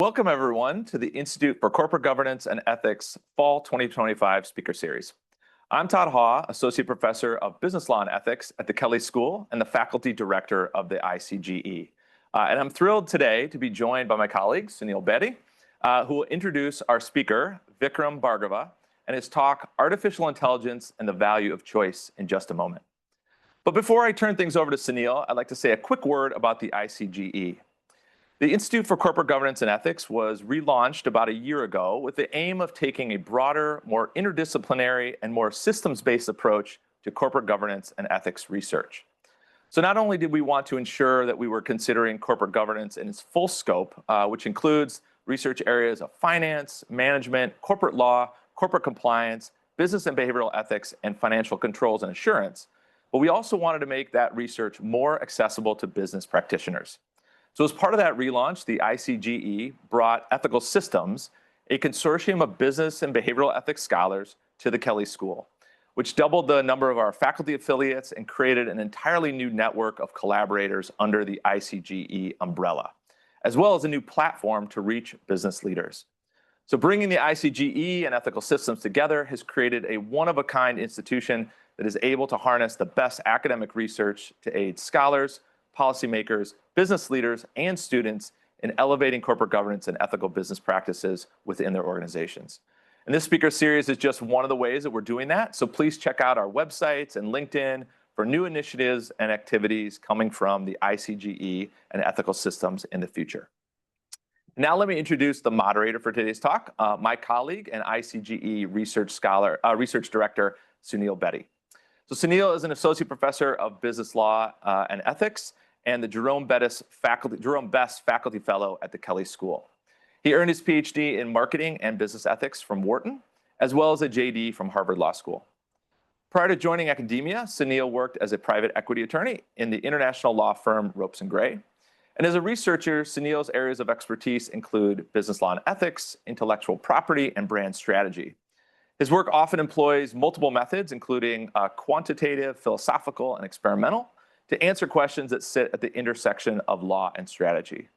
Welcome, everyone, to the Institute for Corporate Governance and Ethics Fall 2025 Speaker Series. I'm Todd Haw, Associate Professor of Business Law and Ethics at the Kelley School and the Faculty Director of the ICGE. And I'm thrilled today to be joined by my colleague, Sunil Bedi, who will introduce our speaker, Vikram Bhargava, and his talk, Artificial Intelligence and the Value of Choice, in just a moment. But before I turn things over to Sunil, I'd like to say a quick word about the ICGE. The Institute for Corporate Governance and Ethics was relaunched about a year ago with the aim of taking a broader, more interdisciplinary, and more systems-based approach to corporate governance and ethics research. So not only did we want to ensure that we were considering corporate governance in its full scope, which includes research areas of finance, management, corporate law, corporate compliance, business and behavioral ethics, and financial controls and assurance, but we also wanted to make that research more accessible to business practitioners. So as part of that relaunch, the ICGE brought Ethical Systems, a consortium of business and behavioral ethics scholars, to the Kelley School, which doubled the number of our faculty affiliates and created an entirely new network of collaborators under the ICGE umbrella, as well as a new platform to reach business leaders. So bringing the ICGE and Ethical Systems together has created a one-of-a-kind institution that is able to harness the best academic research to aid scholars, policymakers, business leaders, and students in elevating corporate governance and ethical business practices within their organizations. And this speaker series is just one of the ways that we're doing that. So please check out our websites and LinkedIn for new initiatives and activities coming from the ICGE and Ethical Systems in the future. Now let me introduce the moderator for today's talk, my colleague and ICGE research director, Sunil Bedi. So Sunil is an associate professor of business law and ethics and the Jerome Best Faculty Fellow at the Kelley School. He earned his PhD in marketing and business ethics from Wharton, as well as a JD from Harvard Law School. Prior to joining academia, Sunil worked as a private equity attorney in the international law firm Ropes & Gray. And as a researcher, Sunil's areas of expertise include business law and ethics, intellectual property, and brand strategy. His work often employs multiple methods, including quantitative, philosophical, and experimental, to answer questions that sit at the intersection of law and strategy.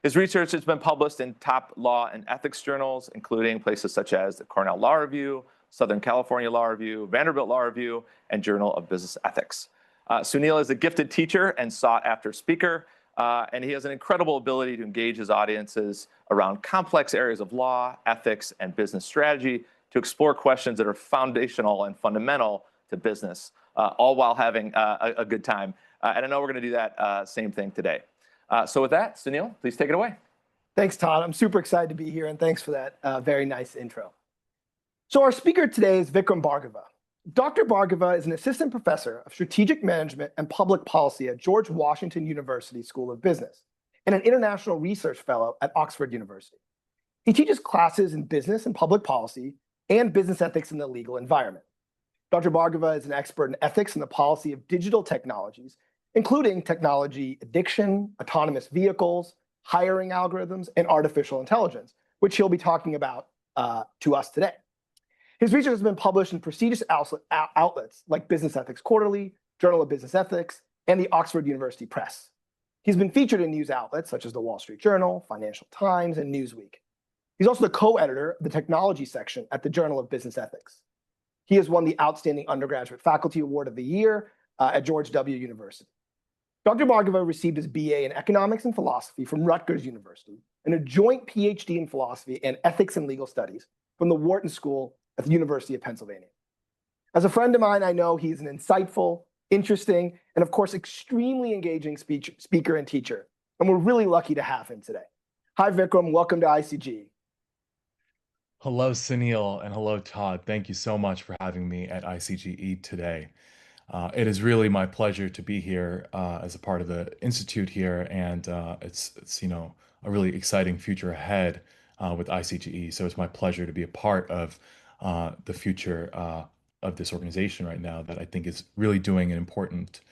His research has been published in top law and ethics journals, including places such as the Cornell Law Review, Southern California Law Review, Vanderbilt Law Review, and Journal of Business Ethics. Sunil is a gifted teacher and sought-after speaker, and he has an incredible ability to engage his audiences around complex areas of law, ethics, and business strategy to explore questions that are foundational and fundamental to business, all while having a good time. And I know we're going to do that same thing today. So with that, Sunil, please take it away. Thanks, Todd. I'm super excited to be here, and thanks for that very nice intro. So our speaker today is Vikram Bhargava. Dr. Bhargava is an assistant professor of strategic management and public policy at George Washington University School of Business and an international research fellow at Oxford University. He teaches classes in business and public policy and business ethics in the legal environment. Dr. Bhargava is an expert in ethics and the policy of digital technologies, including technology addiction, autonomous vehicles, hiring algorithms, and artificial intelligence, which he'll be talking about to us today. His research has been published in prestigious outlets like Business Ethics Quarterly, Journal of Business Ethics, and the Oxford University Press. He's been featured in news outlets such as the Wall Street Journal, Financial Times, and Newsweek. He's also the co-editor of the technology section at the Journal of Business Ethics. He has won the Outstanding Undergraduate Faculty Award of the Year at George W. University. Dr. Bhargava received his BA in Economics and Philosophy from Rutgers University and a joint PhD in Philosophy and Ethics and Legal Studies from the Wharton School at the University of Pennsylvania. As a friend of mine, I know he's an insightful, interesting, and of course, extremely engaging speaker and teacher, and we're really lucky to have him today. Hi, Vikram. Welcome to ICGE. Hello, Sunil, and hello, Todd. Thank you so much for having me at ICGE today. It is really my pleasure to be here as a part of the institute here, and it's a really exciting future ahead with ICGE. So it's my pleasure to be a part of the future of this organization right now that I think is really doing an important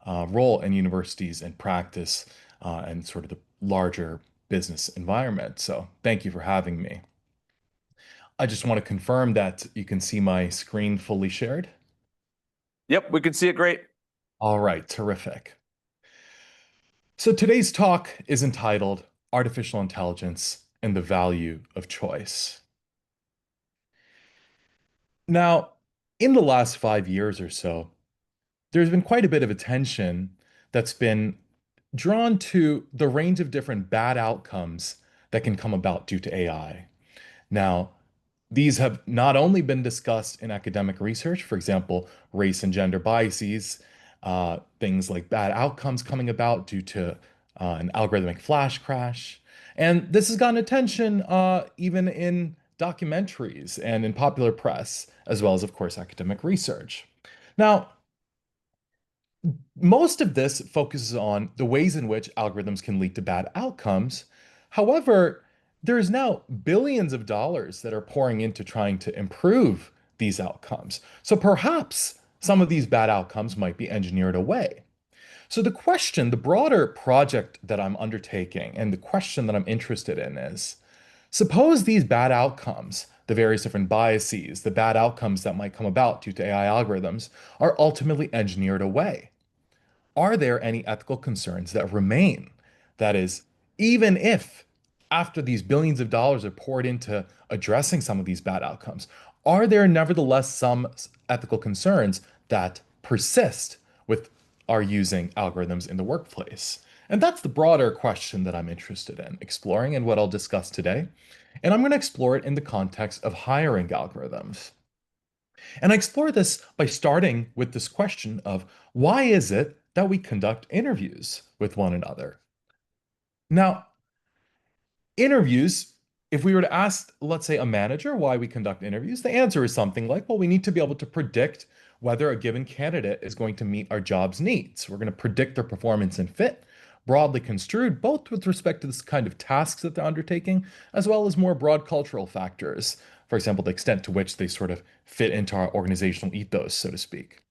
role in universities and practice and sort of the larger business environment. So thank you for having me. I just want to confirm that you can see my screen fully shared. Yep, we can see it great. All right, terrific. So today's talk is entitled Artificial Intelligence and the value of choice. Now, in the last 5 years or so, there's been quite a bit of attention that's been drawn to the range of different bad outcomes that can come about due to AI. Now, these have not only been discussed in academic research, for example, race and gender biases, things like bad outcomes coming about due to an algorithmic flash crash. And this has gotten attention even in documentaries and in popular press, as well as, of course, academic research. Now, most of this focuses on the ways in which algorithms can lead to bad outcomes. However, there's now billions of dollars that are pouring into trying to improve these outcomes. So perhaps some of these bad outcomes might be engineered away. So the question, the broader project that I'm undertaking, and the question that I'm interested in is, suppose these bad outcomes, the various different biases, the bad outcomes that might come about due to AI algorithms, are ultimately engineered away. Are there any ethical concerns that remain? That is, even if after these billions of dollars are poured into addressing some of these bad outcomes, are there nevertheless some ethical concerns that persist with our using algorithms in the workplace? And that's the broader question that I'm interested in exploring and what I'll discuss today. And I'm going to explore it in the context of hiring algorithms. And I explore this by starting with this question of why is it that we conduct interviews with one another? Now, interviews, if we were to ask, let's say, a manager why we conduct interviews, the answer is something like, well, we need to be able to predict whether a given candidate is going to meet our job's needs. We're going to predict their performance and fit, broadly construed, both with respect to this kind of tasks that they're undertaking, as well as more broad cultural factors. For example, the extent to which they sort of fit into our organizational ethos, so to speak.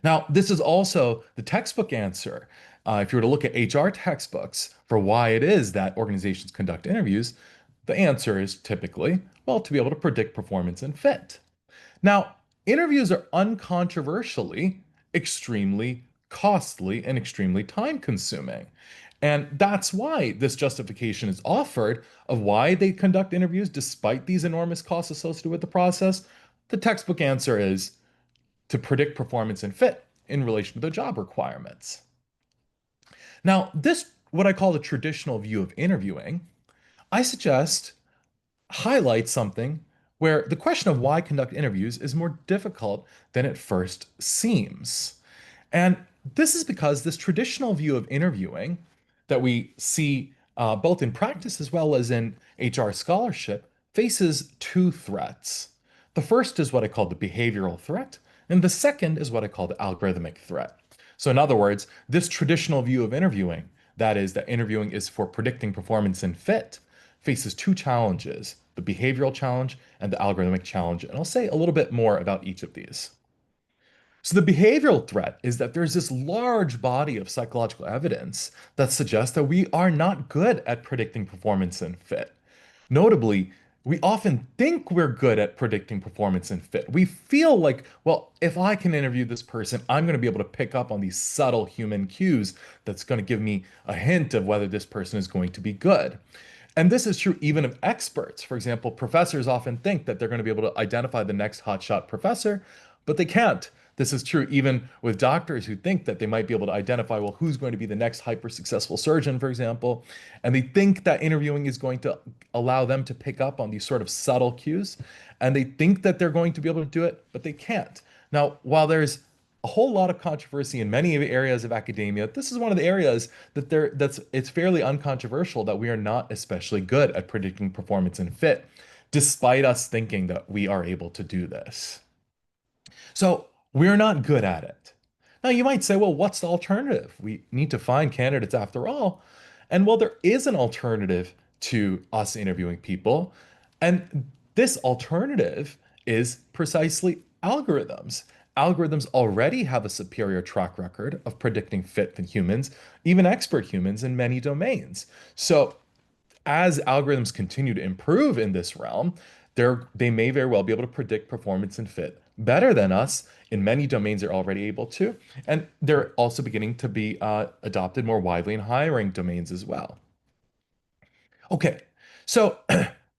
Now, this is also the textbook answer. If you were to look at HR textbooks for why it is that organizations conduct interviews, the answer is typically, well, to be able to predict performance and fit. Now, interviews are uncontroversially extremely costly and extremely time consuming. And that's why this justification is offered of why they conduct interviews despite these enormous costs associated with the process. The textbook answer is to predict performance and fit in relation to the job requirements. Now, this, what I call the traditional view of interviewing, I suggest highlights something where the question of why conduct interviews is more difficult than it first seems. And this is because this traditional view of interviewing that we see both in practice as well as in HR scholarship faces two threats. The first is what I call the behavioral threat, and the second is what I call the algorithmic threat. So, in other words, this traditional view of interviewing, that is, that interviewing is for predicting performance and fit, faces two challenges, the behavioral challenge and the algorithmic challenge. And I'll say a little bit more about each of these. So, the behavioral threat is that there's this large body of psychological evidence that suggests that we are not good at predicting performance and fit. Notably, we often think we're good at predicting performance and fit. We feel like, well, if I can interview this person, I'm going to be able to pick up on these subtle human cues that's going to give me a hint of whether this person is going to be good. And this is true even of experts. For example, professors often think that they're going to be able to identify the next hotshot professor, but they can't. This is true even with doctors who think that they might be able to identify, well, who's going to be the next hyper successful surgeon, for example. And they think that interviewing is going to allow them to pick up on these sort of subtle cues. And they think that they're going to be able to do it, but they can't. Now, while there's a whole lot of controversy in many areas of academia, this is one of the areas that's it's fairly uncontroversial that we are not especially good at predicting performance and fit, despite us thinking that we are able to do this. So we're not good at it. Now, you might say, well, what's the alternative? We need to find candidates after all. And well, there is an alternative to us interviewing people. And this alternative is precisely algorithms. Algorithms already have a superior track record of predicting fit than humans, even expert humans in many domains. So as algorithms continue to improve in this realm, they may very well be able to predict performance and fit better than us in many domains they're already able to. And they're also beginning to be adopted more widely in hiring domains as well. Okay, So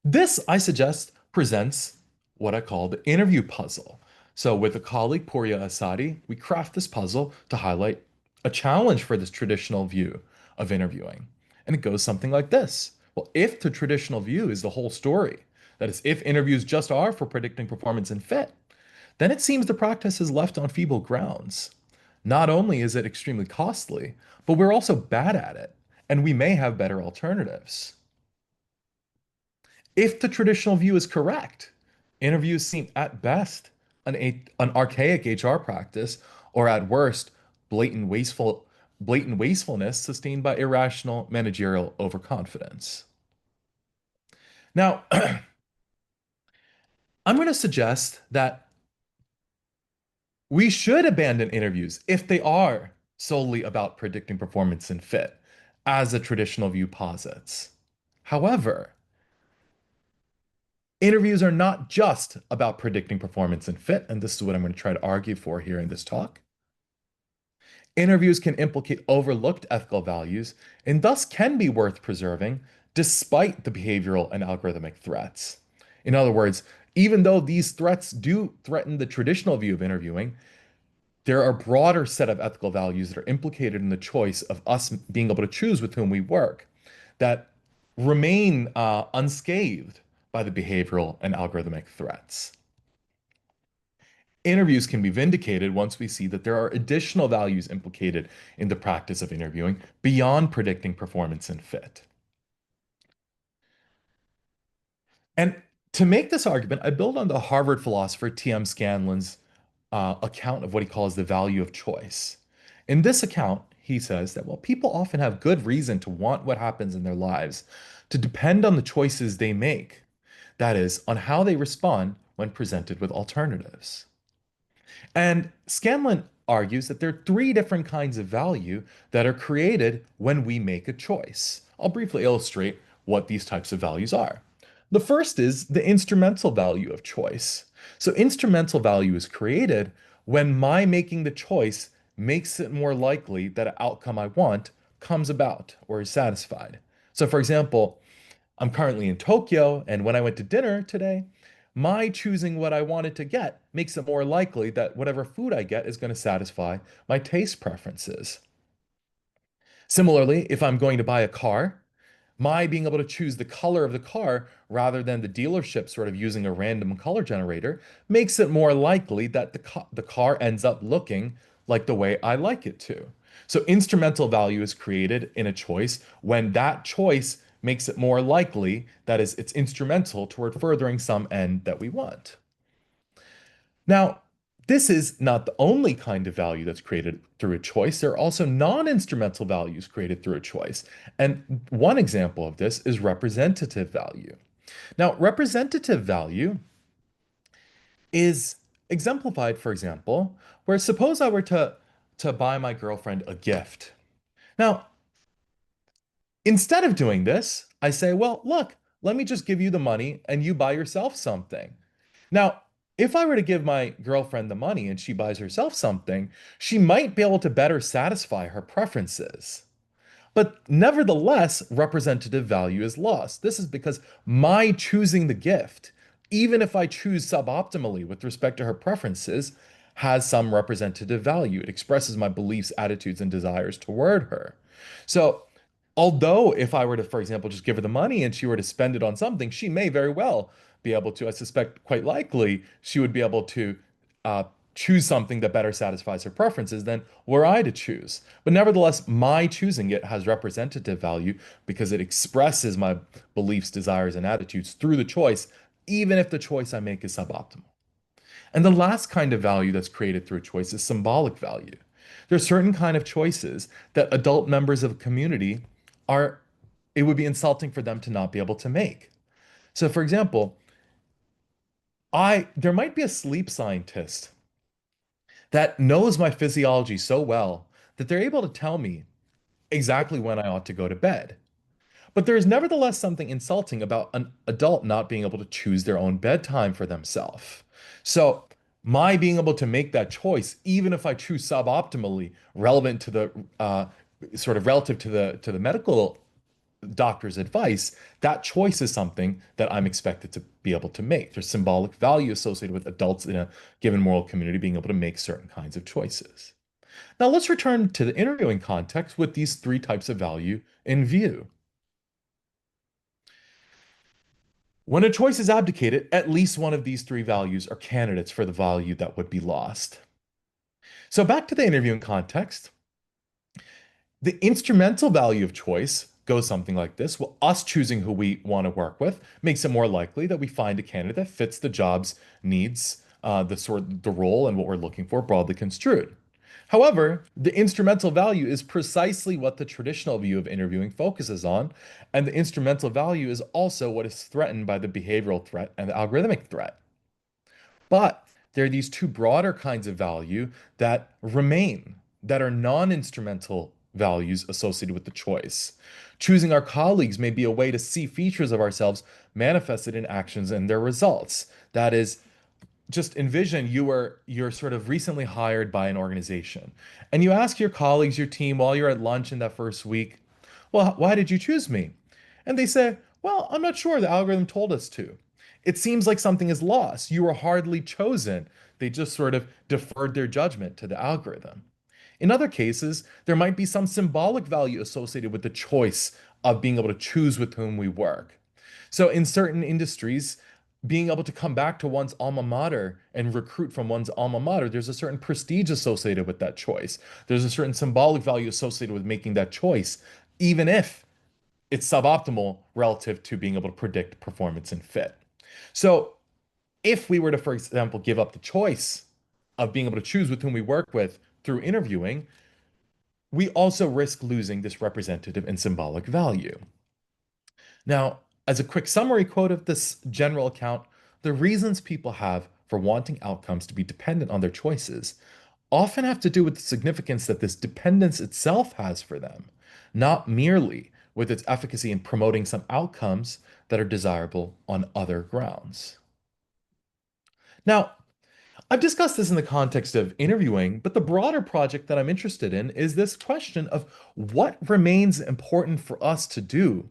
this, I suggest, presents what I call the interview puzzle. So with a colleague, Purya Asadi, we craft this puzzle to highlight a challenge for this traditional view of interviewing. And it goes something like this. Well, if the traditional view is the whole story, that is, if interviews just are for predicting performance and fit, then it seems the practice is left on feeble grounds. Not only is it extremely costly, but we're also bad at it, and we may have better alternatives. If the traditional view is correct, interviews seem at best an archaic HR practice, or at worst, blatant wastefulness sustained by irrational managerial overconfidence. Now, I'm going to suggest that we should abandon interviews if they are solely about predicting performance and fit, as a traditional view posits. However, interviews are not just about predicting performance and fit, and this is what I'm going to try to argue for here in this talk. Interviews can implicate overlooked ethical values and thus can be worth preserving despite the behavioral and algorithmic threats. In other words, even though these threats do threaten the traditional view of interviewing, there are a broader set of ethical values that are implicated in the choice of us being able to choose with whom we work that remain unscathed by the behavioral and algorithmic threats. Interviews can be vindicated once we see that there are additional values implicated in the practice of interviewing beyond predicting performance and fit. And to make this argument, I build on the Harvard philosopher T.M. Scanlon's account of what he calls the value of choice. In this account, he says that while people often have good reason to want what happens in their lives to depend on the choices they make, that is, on how they respond when presented with alternatives. And Scanlon argues that there are three different kinds of value that are created when we make a choice. I'll briefly illustrate what these types of values are. The first is the instrumental value of choice. So instrumental value is created when my making the choice makes it more likely that an outcome I want comes about or is satisfied. So for example, I'm currently in Tokyo, and when I went to dinner today, my choosing what I wanted to get makes it more likely that whatever food I get is going to satisfy my taste preferences. Similarly, if I'm going to buy a car, my being able to choose the color of the car rather than the dealership sort of using a random color generator makes it more likely that the car ends up looking like the way I like it to. So instrumental value is created in a choice when that choice makes it more likely, that is, it's instrumental toward furthering some end that we want. Now, this is not the only kind of value that's created through a choice. There are also non-instrumental values created through a choice. And one example of this is representative value. Now, representative value is exemplified, for example, where suppose I were to buy my girlfriend a gift. Now, instead of doing this, I say, well, look, let me just give you the money and you buy yourself something. Now, if I were to give my girlfriend the money and she buys herself something, she might be able to better satisfy her preferences. But nevertheless, representative value is lost. This is because my choosing the gift, even if I choose suboptimally with respect to her preferences, has some representative value. It expresses my beliefs, attitudes, and desires toward her. So, although if I were to, for example, just give her the money and she were to spend it on something, she may very well be able to, I suspect quite likely, she would be able to uh, choose something that better satisfies her preferences than were I to choose. But nevertheless, my choosing it has representative value because it expresses my beliefs, desires, and attitudes through the choice, even if the choice I make is suboptimal. And the last kind of value that's created through choice is symbolic value. There are certain kind of choices that adult members of a community are, it would be insulting for them to not be able to make. So for example, there might be a sleep scientist that knows my physiology so well that they're able to tell me exactly when I ought to go to bed. But there is nevertheless something insulting about an adult not being able to choose their own bedtime for themselves. So my being able to make that choice, even if I choose suboptimally, relevant to the sort of relative to the medical doctor's advice, that choice is something that I'm expected to be able to make. There's symbolic value associated with adults in a given moral community being able to make certain kinds of choices. Now let's return to the interviewing context with these three types of value in view. When a choice is abdicated, at least one of these three values are candidates for the value that would be lost. So back to the interviewing context, the instrumental value of choice goes something like this. Well, us choosing who we want to work with makes it more likely that we find a candidate that fits the job's needs, the role and what we're looking for broadly construed. However, the instrumental value is precisely what the traditional view of interviewing focuses on, and the instrumental value is also what is threatened by the behavioral threat and the algorithmic threat. But there are these two broader kinds of value that remain, that are non-instrumental values associated with the choice. Choosing our colleagues may be a way to see features of ourselves manifested in actions and their results. That is, just envision you're sort of recently hired by an organization and you ask your colleagues, your team, while you're at lunch in that first week, well, why did you choose me? And they say, well, I'm not sure, the algorithm told us to. It seems like something is lost. You were hardly chosen. They just sort of deferred their judgment to the algorithm. In other cases, there might be some symbolic value associated with the choice of being able to choose with whom we work. So in certain industries, being able to come back to one's alma mater and recruit from one's alma mater, there's a certain prestige associated with that choice. There's a certain symbolic value associated with making that choice, even if it's suboptimal relative to being able to predict performance and fit. So if we were to, for example, give up the choice of being able to choose with whom we work with through interviewing, we also risk losing this representative and symbolic value. Now, as a quick summary quote of this general account, the reasons people have for wanting outcomes to be dependent on their choices often have to do with the significance that this dependence itself has for them, not merely with its efficacy in promoting some outcomes that are desirable on other grounds. Now, I've discussed this in the context of interviewing, but the broader project that I'm interested in is this question of what remains important for us to do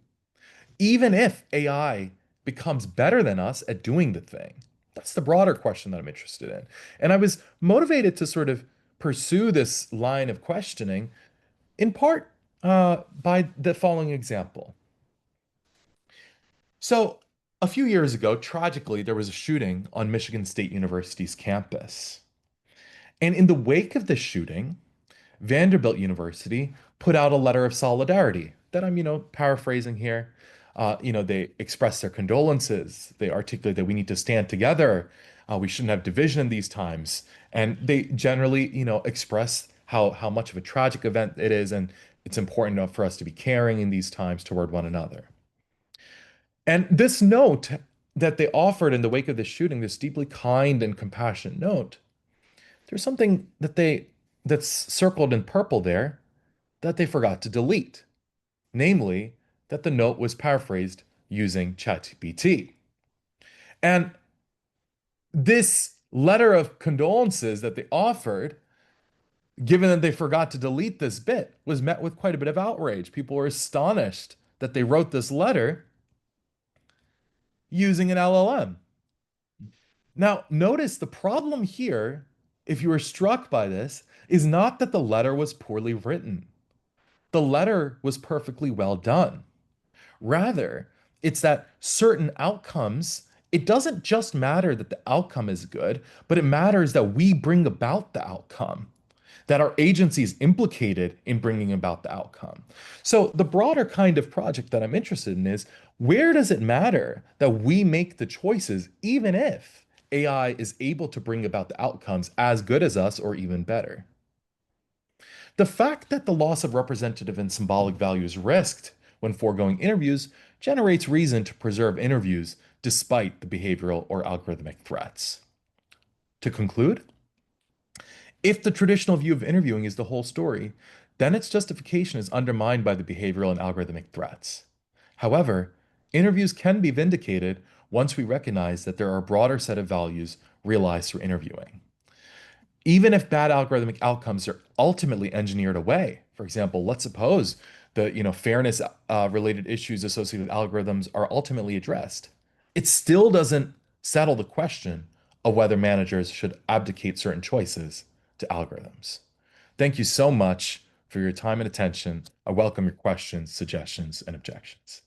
even if AI becomes better than us at doing the thing? That's the broader question that I'm interested in. And I was motivated to sort of pursue this line of questioning in part by the following example. So, a few years ago, tragically, there was a shooting on Michigan State University's campus. And in the wake of the shooting, Vanderbilt University put out a letter of solidarity that I'm, paraphrasing here. They express their condolences. They articulate that we need to stand together. We shouldn't have division in these times. And they generally, express how much of a tragic event it is, and it's important enough for us to be caring in these times toward one another. And this note that they offered in the wake of this shooting, this deeply kind and compassionate note, there's something that's circled in purple there that they forgot to delete, namely that the note was paraphrased using ChatGPT. And this letter of condolences that they offered, given that they forgot to delete this bit, was met with quite a bit of outrage. People were astonished that they wrote this letter using an LLM. Now, notice the problem here, if you were struck by this, is not that the letter was poorly written. The letter was perfectly well done. Rather, it's that certain outcomes, it doesn't just matter that the outcome is good, but it matters that we bring about the outcome, that our agency is implicated in bringing about the outcome. So the broader kind of project that I'm interested in is, where does it matter that we make the choices, even if AI is able to bring about the outcomes as good as us or even better? The fact that the loss of representative and symbolic value is risked when foregoing interviews generates reason to preserve interviews despite the behavioral or algorithmic threats. To conclude, if the traditional view of interviewing is the whole story, then its justification is undermined by the behavioral and algorithmic threats. However, interviews can be vindicated once we recognize that there are a broader set of values realized through interviewing. Even if bad algorithmic outcomes are ultimately engineered away, for example, let's suppose the fairness related issues associated with algorithms are ultimately addressed, it still doesn't settle the question of whether managers should abdicate certain choices to algorithms. Thank you so much for your time and attention. I welcome your questions, suggestions, and objections.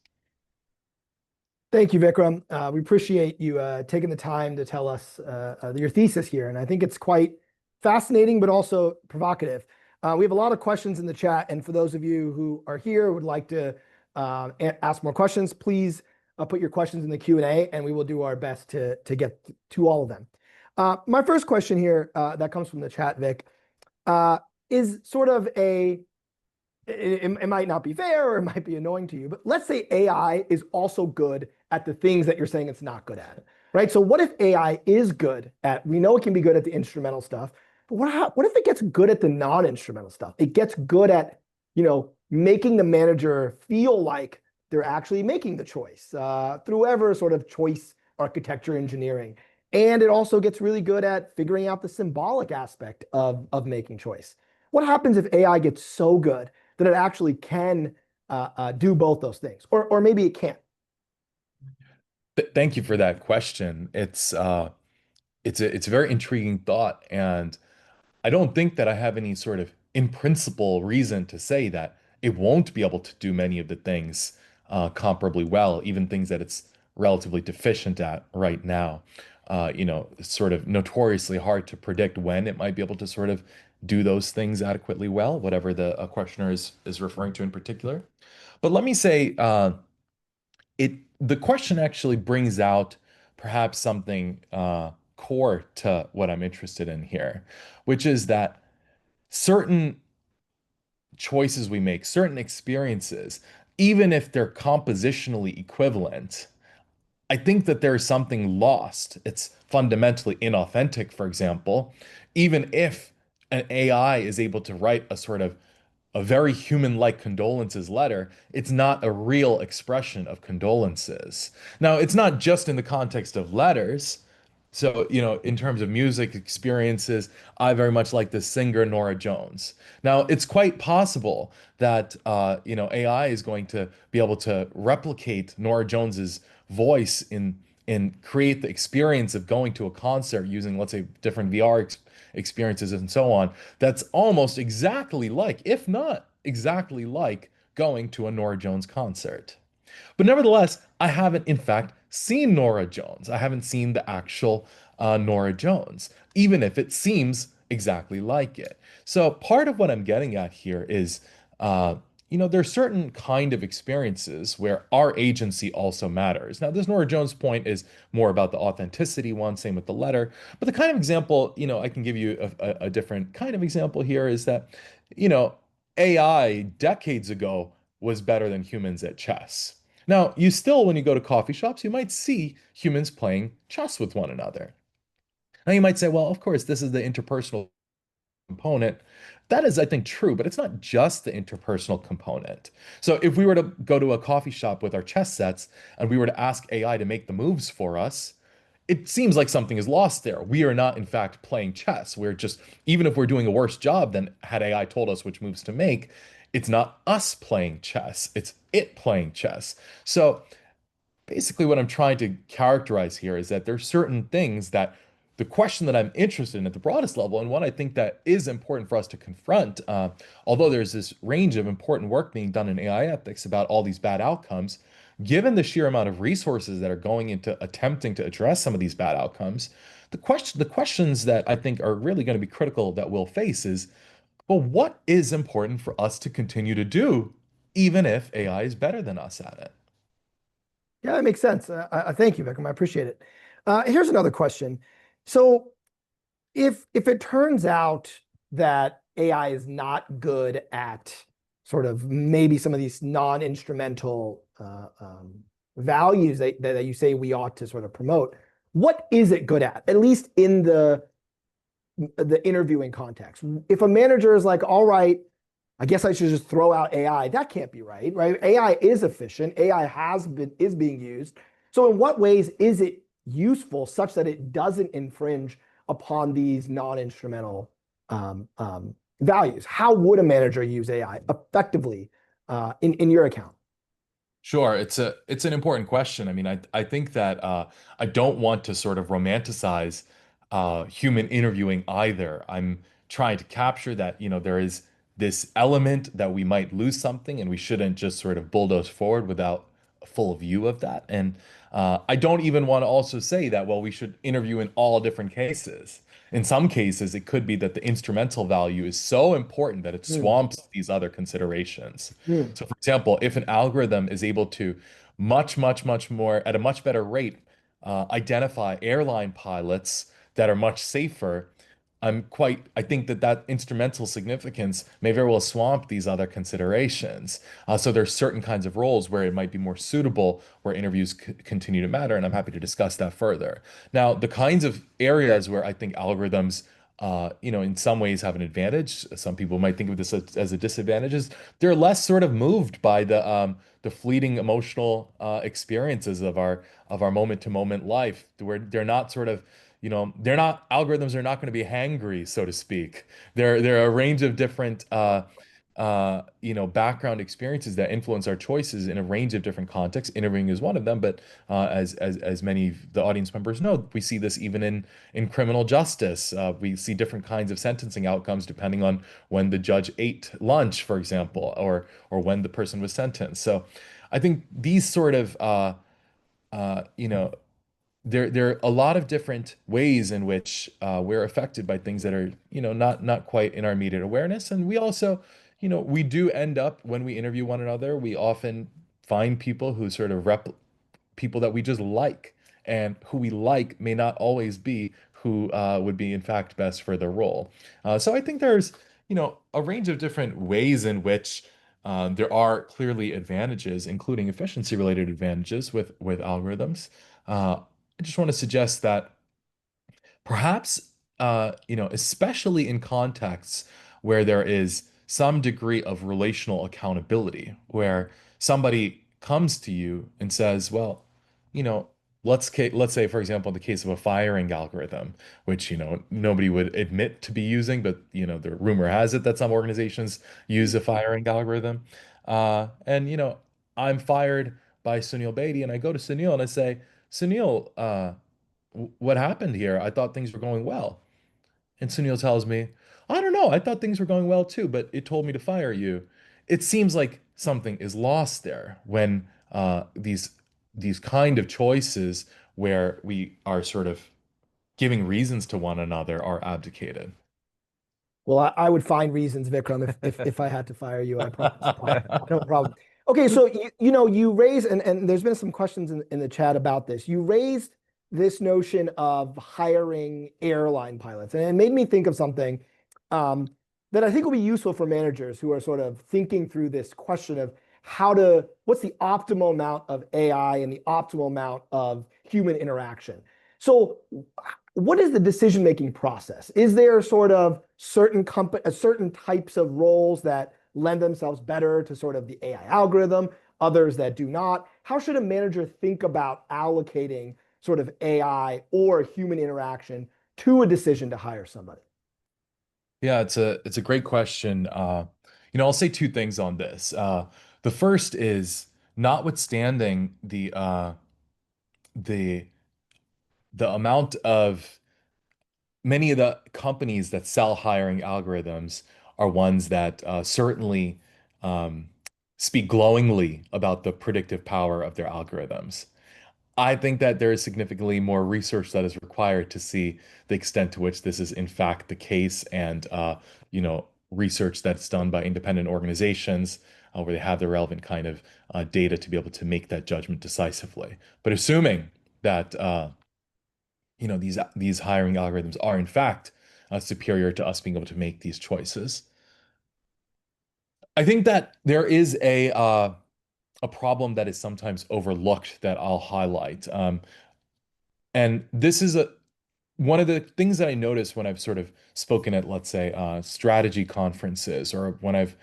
Thank you, Vikram. We appreciate you taking the time to tell us your thesis here. And I think it's quite fascinating, but also provocative. We have a lot of questions in the chat. And for those of you who are here, would like to ask more questions, please put your questions in the Q&A, and we will do our best to get to all of them. My first question here that comes from the chat, Vic, is sort of it might not be fair or it might be annoying to you, but let's say AI is also good at the things that you're saying it's not good at, right? So what if AI is good at, we know it can be good at the instrumental stuff, but what if it gets good at the non-instrumental stuff? It gets good at, making the manager feel like they're actually making the choice through whatever sort of choice architecture engineering. And it also gets really good at figuring out the symbolic aspect of making choice. What happens if AI gets so good that it actually can do both those things, or maybe it can't? Thank you for that question. It's a very intriguing thought, and I don't think that I have any sort of in principle reason to say that it won't be able to do many of the things comparably well, even things that it's relatively deficient at right now. It's sort of notoriously hard to predict when it might be able to sort of do those things adequately well, whatever the questioner is referring to in particular. But let me say, the question actually brings out perhaps something core to what I'm interested in here, which is that certain choices we make, certain experiences, even if they're compositionally equivalent, I think that there is something lost. It's fundamentally inauthentic, for example, even if an AI is able to write a very human-like condolences letter, it's not a real expression of condolences. Now, it's not just in the context of letters. So, in terms of music experiences, I very much like the singer Norah Jones. Now, it's quite possible that AI is going to be able to replicate Norah Jones's voice and create the experience of going to a concert using, let's say, different VR experiences and so on. That's almost exactly like, if not exactly like, going to a Norah Jones concert. But nevertheless, I haven't, in fact, seen Norah Jones. I haven't seen the actual Norah Jones, even if it seems exactly like it. So part of what I'm getting at here is, there's certain kind of experiences where our agency also matters. Now, this Norah Jones point is more about the authenticity one, same with the letter. But the kind of example, I can give you a different kind of example here is that, AI decades ago was better than humans at chess. Now, when you go to coffee shops, you might see humans playing chess with one another. Now, you might say, well, of course, this is the interpersonal component. That is, I think, true, but it's not just the interpersonal component. So if we were to go to a coffee shop with our chess sets and we were to ask AI to make the moves for us, it seems like something is lost there. We are not, in fact, playing chess. We're just, even if we're doing a worse job than had AI told us which moves to make, it's not us playing chess, it's it playing chess. So basically, what I'm trying to characterize here is that there's certain things that the question that I'm interested in at the broadest level, and one I think that is important for us to confront, although there's this range of important work being done in AI ethics about all these bad outcomes, given the sheer amount of resources that are going into attempting to address some of these bad outcomes, the questions that I think are really going to be critical that we'll face is, well, what is important for us to continue to do, even if AI is better than us at it? Yeah, that makes sense. Thank you, Vikram. I appreciate it. Here's another question. So if it turns out that AI is not good at sort of maybe some of these non-instrumental values that you say we ought to sort of promote, what is it good at least in the interviewing context? If a manager is like, all right, I guess I should just throw out AI, that can't be right, right? AI is efficient. AI is being used. So in what ways is it useful such that it doesn't infringe upon these non-instrumental values? How would a manager use AI effectively in your account? Sure, it's an important question. I mean, I think that I don't want to sort of romanticize human interviewing either. I'm trying to capture that, there is this element that we might lose something, and we shouldn't just sort of bulldoze forward without a full view of that. And I don't even want to also say that, well, we should interview in all different cases. In some cases, it could be that the instrumental value is so important that it Hmm. swamps these other considerations. Hmm. So, for example, if an algorithm is able to much more, at a much better rate, identify airline pilots that are much safer, I think that that instrumental significance may very well swamp these other considerations. So there's certain kinds of roles where it might be more suitable, where interviews continue to matter, and I'm happy to discuss that further. Now, the kinds of areas where I think algorithms in some ways have an advantage. Some people might think of this as a disadvantage. Is they're less sort of moved by the fleeting emotional experiences of our moment to moment life, where they're not sort of, they're not algorithms are not going to be hangry, so to speak. There are a range of different background experiences that influence our choices in a range of different contexts. Interviewing is one of them, but as many of the audience members know, we see this even in criminal justice. We see different kinds of sentencing outcomes depending on when the judge ate lunch, for example, or when the person was sentenced. So, I think these sort of uh, you know there are a lot of different ways in which we're affected by things that are, not quite in our immediate awareness. And we also, we do end up when we interview one another, we often find people who sort of people that we just like, and who we like may not always be who would be in fact best for the role. So I think there's, a range of different ways in which there are clearly advantages, including efficiency related advantages with algorithms. I just want to suggest that perhaps, especially in contexts where there is some degree of relational accountability, where somebody comes to you and says, well, you know, let's say, for example, in the case of a firing algorithm, which, nobody would admit to be using, but, the rumor has it that some organizations use a firing algorithm. And, I'm fired by Sunil Bedi, and I go to Sunil and I say, Sunil, what happened here? I thought things were going well. And Sunil tells me, I don't know. I thought things were going well too, but it told me to fire you. It seems like something is lost there when these kind of choices where we are sort of giving reasons to one another are abdicated. Well, I would find reasons, Vikram, if I had to fire you. I promise. No problem. Okay, so you raise, and there's been some questions in the chat about this. You raised this notion of hiring airline pilots, and it made me think of something um, that I think will be useful for managers who are sort of thinking through this question of what's the optimal amount of AI and the optimal amount of human interaction. So what is the decision-making process? Is there sort of certain types of roles that lend themselves better to sort of the AI algorithm, others that do not? How should a manager think about allocating sort of AI or human interaction to a decision to hire somebody? Yeah, it's a great question. I'll say two things on this. The first is notwithstanding the the amount of many of the companies that sell hiring algorithms are ones that certainly um, speak glowingly about the predictive power of their algorithms. I think that there is significantly more research that is required to see the extent to which this is in fact the case, and research that's done by independent organizations where they have the relevant kind of data to be able to make that judgment decisively. But assuming that these hiring algorithms are in fact superior to us being able to make these choices, I think that there is a problem that is sometimes overlooked that I'll highlight. And this is one of the things that I notice when I've sort of spoken at, let's say, strategy conferences, or when I've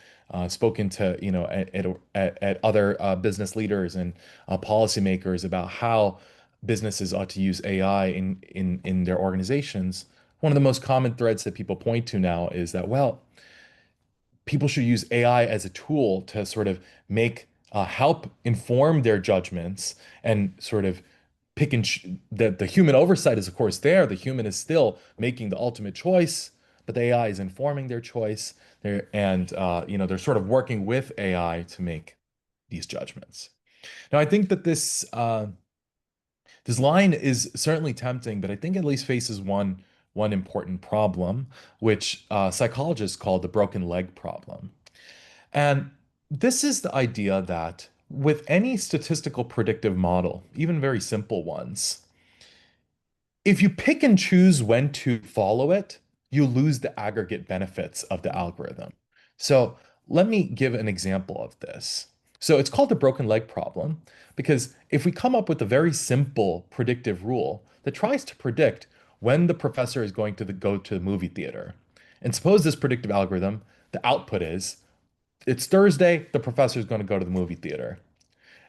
spoken to, at other business leaders and policymakers about how businesses ought to use AI in their organizations. One of the most common threads that people point to now is that, well, people should use AI as a tool to sort of make help inform their judgments and sort of pick and that the human oversight is of course there. The human is still making the ultimate choice, but the AI is informing their choice. They're sort of working with AI to make these judgments. Now, I think that this line is certainly tempting, but I think at least faces one important problem, which psychologists call the broken leg problem. And this is the idea that with any statistical predictive model, even very simple ones, if you pick and choose when to follow it, you lose the aggregate benefits of the algorithm. So let me give an example of this. So it's called the broken leg problem because if we come up with a very simple predictive rule that tries to predict when the professor is going to go to the movie theater, and suppose this predictive algorithm, the output is it's Thursday, the professor is going to go to the movie theater.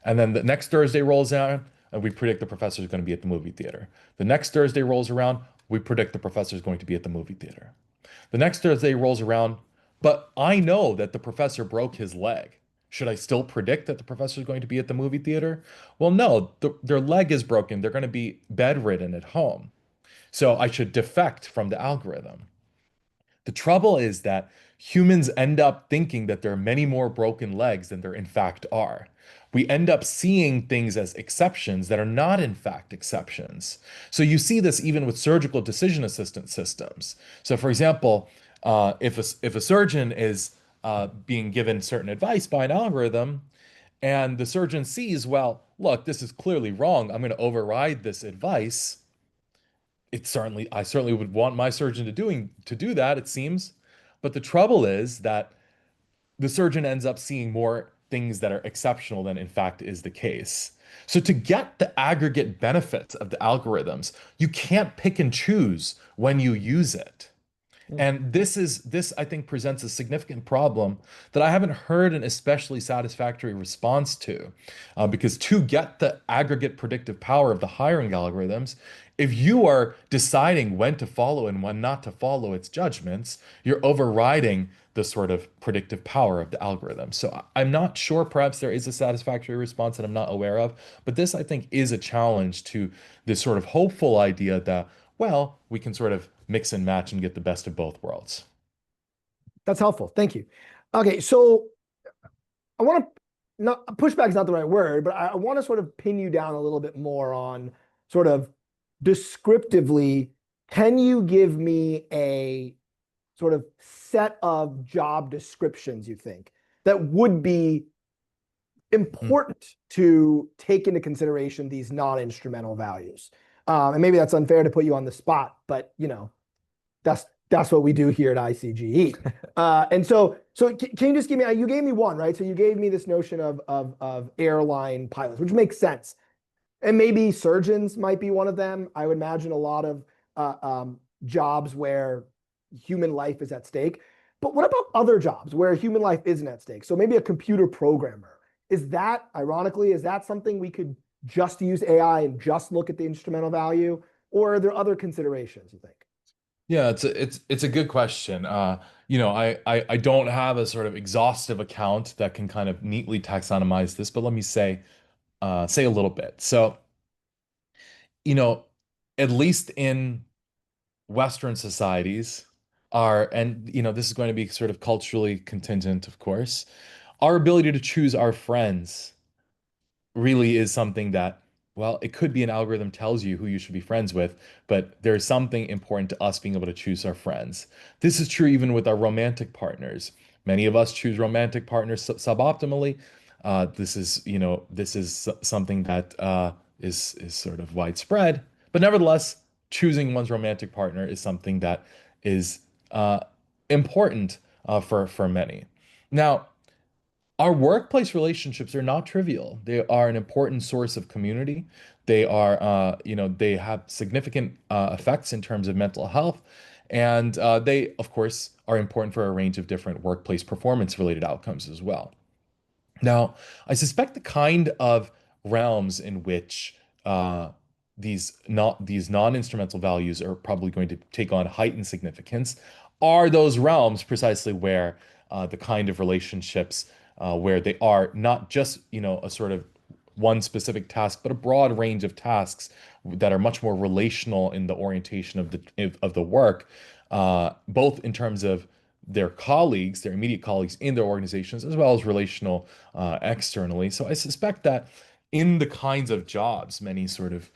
And then the next Thursday rolls around, and we predict the professor is going to be at the movie theater. The next Thursday rolls around, we predict the professor is going to be at the movie theater. The next Thursday rolls around, but I know that the professor broke his leg. Should I still predict that the professor is going to be at the movie theater? Well, no, their leg is broken. They're going to be bedridden at home. So I should defect from the algorithm. The trouble is that humans end up thinking that there are many more broken legs than there in fact are. We end up seeing things as exceptions that are not in fact exceptions. So you see this even with surgical decision assistance systems. So for example, if a surgeon is being given certain advice by an algorithm, and the surgeon sees, well, look, this is clearly wrong. I'm going to override this advice. I certainly would want my surgeon to do that, it seems. But the trouble is that the surgeon ends up seeing more things that are exceptional than in fact is the case. So to get the aggregate benefits of the algorithms, you can't pick and choose when you use it. And this I think presents a significant problem that I haven't heard an especially satisfactory response to, because to get the aggregate predictive power of the hiring algorithms, if you are deciding when to follow and when not to follow its judgments, you're overriding the sort of predictive power of the algorithm. So I'm not sure, perhaps there is a satisfactory response that I'm not aware of, but this I think is a challenge to this sort of hopeful idea that, well, we can sort of mix and match and get the best of both worlds. That's helpful. Thank you. Okay, so I want to not pushback is not the right word, but I want to sort of pin you down a little bit more on sort of descriptively, can you give me a sort of set of job descriptions you think that would be important to take into consideration these non-instrumental values? And maybe that's unfair to put you on the spot, but that's what we do here at ICGE. And so can you just give me, you gave me one, right? So you gave me this notion of airline pilots, which makes sense. And maybe surgeons might be one of them. I would imagine a lot of jobs where human life is at stake. But what about other jobs where human life isn't at stake? So maybe a computer programmer. Ironically, is that something we could just use AI and just look at the instrumental value? Or are there other considerations, you think? Yeah, it's a good question. I don't have a sort of exhaustive account that can kind of neatly taxonomize this, but let me say a little bit. So, you know, at least in Western societies, this is going to be sort of culturally contingent, of course, our ability to choose our friends really is something that, well, it could be an algorithm tells you who you should be friends with, but there's something important to us being able to choose our friends. This is true even with our romantic partners. Many of us choose romantic partners suboptimally. This is something that is sort of widespread, but nevertheless, choosing one's romantic partner is something that is important for many. Now, our workplace relationships are not trivial. They are an important source of community. They have significant effects in terms of mental health. And they, of course, are important for a range of different workplace performance related outcomes as well. Now, I suspect the kind of realms in which these non-instrumental values are probably going to take on heightened significance are those realms precisely where the kind of relationships where they are not just, a sort of one specific task, but a broad range of tasks that are much more relational in the orientation of the work, both in terms of their colleagues, their immediate colleagues in their organizations, as well as relational externally. So I suspect that in the kinds of jobs, many sort of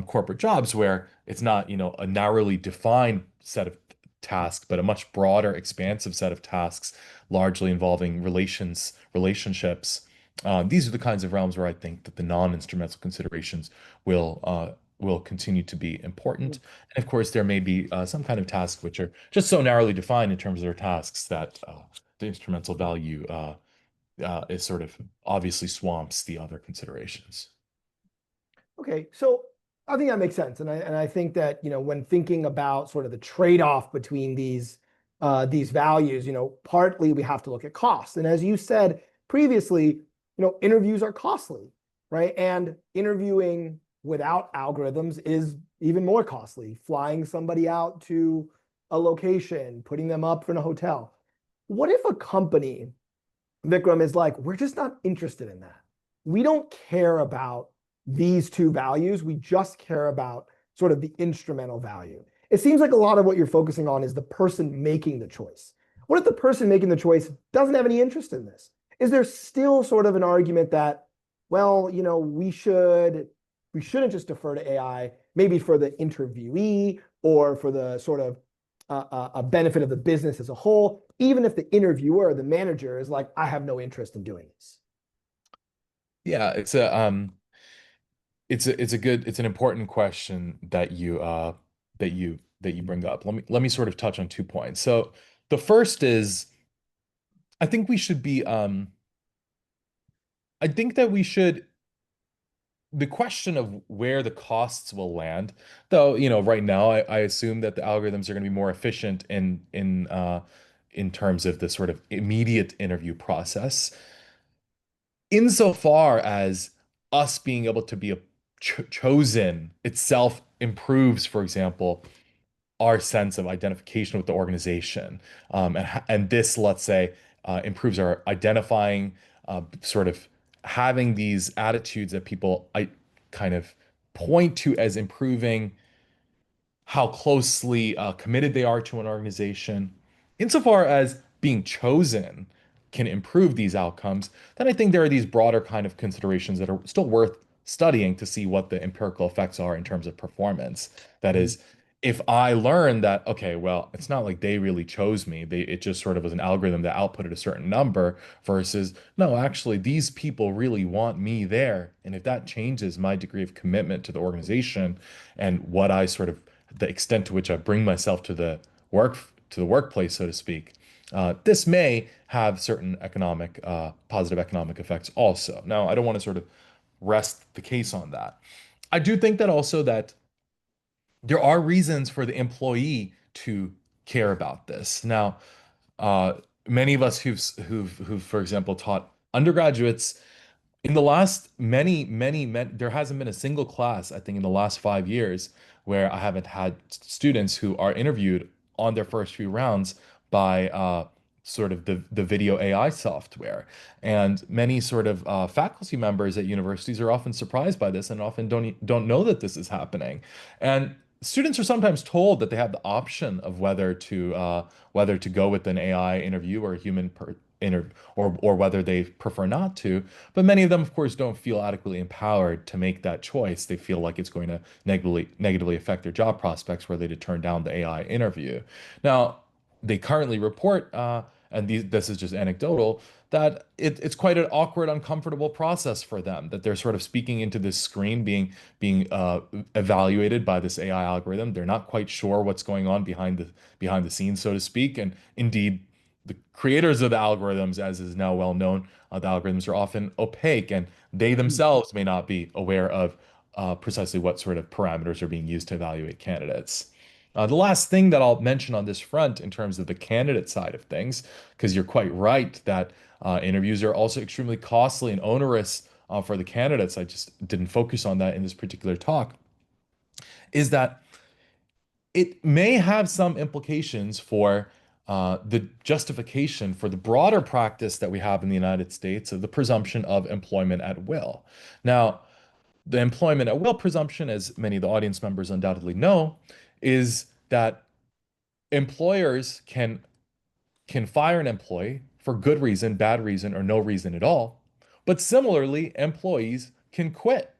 corporate jobs where it's not, a narrowly defined set of tasks, but a much broader, expansive set of tasks, largely involving relationships. These are the kinds of realms where I think that the non-instrumental considerations will continue to be important. And of course, there may be some kind of tasks which are just so narrowly defined in terms of their tasks that the instrumental value is sort of obviously swamps the other considerations. Okay, so I think that makes sense, and I think that when thinking about sort of the trade-off between these values, partly we have to look at cost, and as you said previously, interviews are costly, right? And interviewing without algorithms is even more costly. Flying somebody out to a location, putting them up in a hotel. What if a company, Vikram, is like, we're just not interested in that. We don't care about these two values. We just care about sort of the instrumental value. It seems like a lot of what you're focusing on is the person making the choice. What if the person making the choice doesn't have any interest in this? Is there still sort of an argument that, well, we shouldn't just defer to AI, maybe for the interviewee or for the sort of a benefit of the business as a whole, even if the interviewer, the manager, is like, I have no interest in doing this? Yeah, it's an important question that you bring up. Let me sort of touch on 2 points. So the first is, I think we should be I think that we should the question of where the costs will land, though, right now I assume that the algorithms are going to be more efficient in terms of the sort of immediate interview process. Insofar as us being able to be chosen itself improves, for example, our sense of identification with the organization. And this, let's say, improves our identifying, sort of having these attitudes that people kind of point to as improving how closely committed they are to an organization. Insofar as being chosen can improve these outcomes, then I think there are these broader kind of considerations that are still worth studying to see what the empirical effects are in terms of performance. That is, if I learn that, okay, well, it's not like they really chose me. It just sort of was an algorithm that outputted a certain number versus, no, actually, these people really want me there. And if that changes my degree of commitment to the organization and what I sort of the extent to which I bring myself to the workplace, so to speak. This may have certain positive economic effects also. Now, I don't want to sort of rest the case on that. I do think that also that there are reasons for the employee to care about this. Now, uh, many of us who've, for example, taught undergraduates in the last there hasn't been a single class, I think, in the last 5 years where I haven't had students who are interviewed on their first few rounds by sort of the video AI software. And many sort of faculty members at universities are often surprised by this and often don't know that this is happening. And students are sometimes told that they have the option of whether to go with an AI interview or a human or whether they prefer not to. But many of them, of course, don't feel adequately empowered to make that choice. They feel like it's going to negatively affect their job prospects were they to turn down the AI interview. Now, they currently report, and this is just anecdotal, that it's quite an awkward, uncomfortable process for them, that they're sort of speaking into this screen, being evaluated by this AI algorithm. They're not quite sure what's going on behind the scenes, so to speak. And indeed, the creators of the algorithms, as is now well known, the algorithms are often opaque, and they themselves may not be aware of precisely what sort of parameters are being used to evaluate candidates. The last thing that I'll mention on this front, in terms of the candidate side of things, because you're quite right that interviews are also extremely costly and onerous for the candidates. I just didn't focus on that in this particular talk, is that it may have some implications for the justification for the broader practice that we have in the United States of the presumption of employment at will. Now, the employment at will presumption, as many of the audience members undoubtedly know, is that employers can fire an employee for good reason, bad reason, or no reason at all. But similarly, employees can quit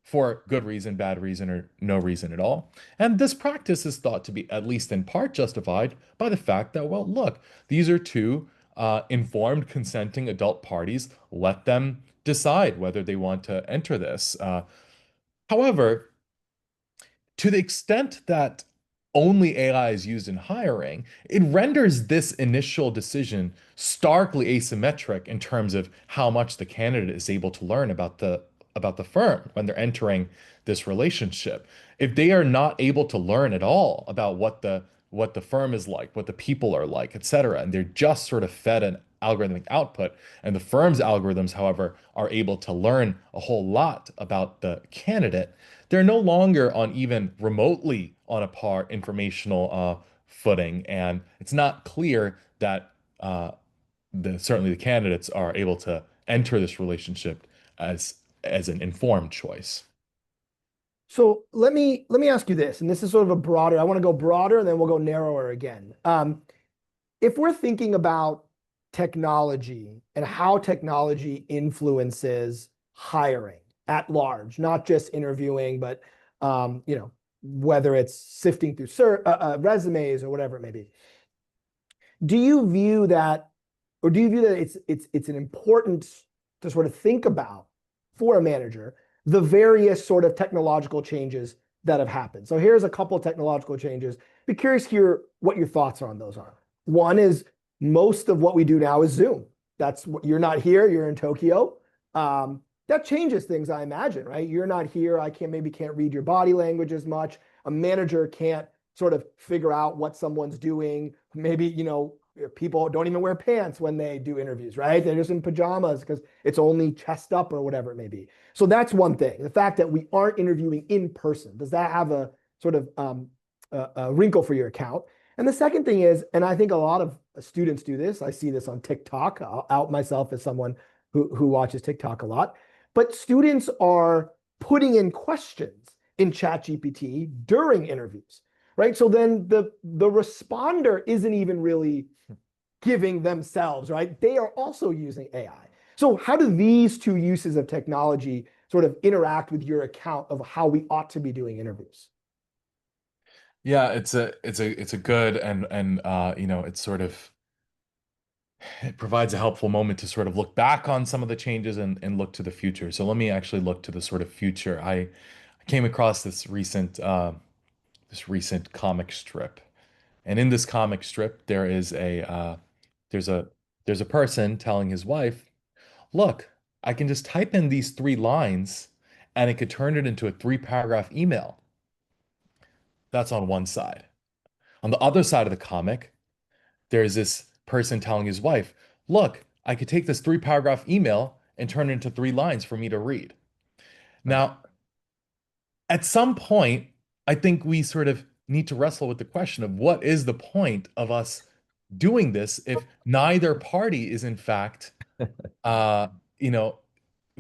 for good reason, bad reason, or no reason at all. And this practice is thought to be, at least in part, justified by the fact that, well, look, these are two informed, consenting adult parties. Let them decide whether they want to enter this. However, to the extent that only AI is used in hiring, it renders this initial decision starkly asymmetric in terms of how much the candidate is able to learn about the firm when they're entering this relationship. If they are not able to learn at all about what the firm is like, what the people are like, et cetera, and they're just sort of fed an algorithmic output, and the firm's algorithms, however, are able to learn a whole lot about the candidate, they're no longer on even remotely on a par informational footing, and it's not clear that certainly the candidates are able to enter this relationship as an informed choice. So let me ask you this, and this is sort of a broader. I want to go broader, and then we'll go narrower again. If we're thinking about technology and how technology influences hiring at large, not just interviewing, but whether it's sifting through resumes or whatever it may be. Do you view that, or do you view that it's an important to sort of think about for a manager the various sort of technological changes that have happened? So here's a couple of technological changes. Be curious to hear what your thoughts on those are. One is most of what we do now is Zoom. That's what you're not here, you're in Tokyo. That changes things, I imagine, right? You're not here, I maybe can't read your body language as much. A manager can't sort of figure out what someone's doing. Maybe, people don't even wear pants when they do interviews, right? They're just in pajamas because it's only chest up or whatever it may be. So that's one thing. The fact that we aren't interviewing in person, does that have a sort of a wrinkle for your account? And the second thing is, and I think a lot of students do this, I see this on TikTok. I'll out myself as someone who watches TikTok a lot, but students are putting in questions in ChatGPT during interviews, right? So then the responder isn't even really giving themselves, right? They are also using AI. So how do these two uses of technology sort of interact with your account of how we ought to be doing interviews? Yeah, it's a good and it's sort of it provides a helpful moment to sort of look back on some of the changes and look to the future. So let me actually look to the sort of future. I came across this recent comic strip, and in this comic strip there is there's a there's a person telling his wife, "Look, I can just type in these three lines, and it could turn it into a three-paragraph email." That's on one side. On the other side of the comic, there's this person telling his wife, "Look, I could take this three-paragraph email and turn it into three lines for me to read." Now, at some point, I think we sort of need to wrestle with the question of what is the point of us doing this if neither party is in fact, uh, you know,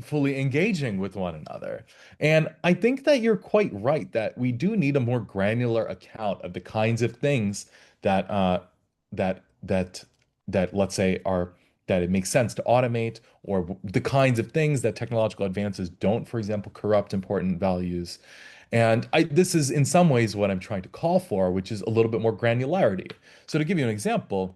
fully engaging with one another. And I think that you're quite right that we do need a more granular account of the kinds of things that that that that let's say are that it makes sense to automate, or the kinds of things that technological advances don't, for example, corrupt important values. And this is in some ways what I'm trying to call for, which is a little bit more granularity. So to give you an example,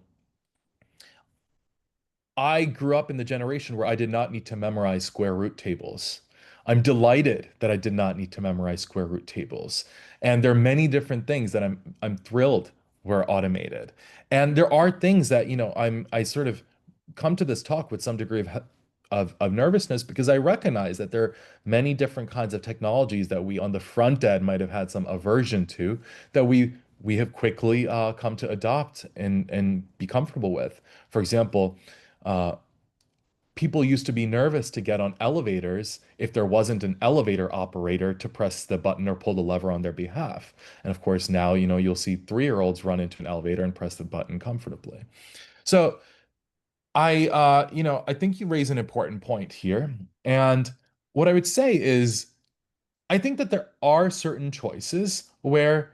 I grew up in the generation where I did not need to memorize square root tables. I'm delighted that I did not need to memorize square root tables. And there are many different things that I'm thrilled were automated. And there are things that, I sort of come to this talk with some degree of nervousness because I recognize that there are many different kinds of technologies that we on the front end might have had some aversion to that we have quickly come to adopt and be comfortable with. For example, uh, people used to be nervous to get on elevators if there wasn't an elevator operator to press the button or pull the lever on their behalf. And of course, now, you'll see 3-year-olds run into an elevator and press the button comfortably. So I think you raise an important point here. And what I would say is, I think that there are certain choices where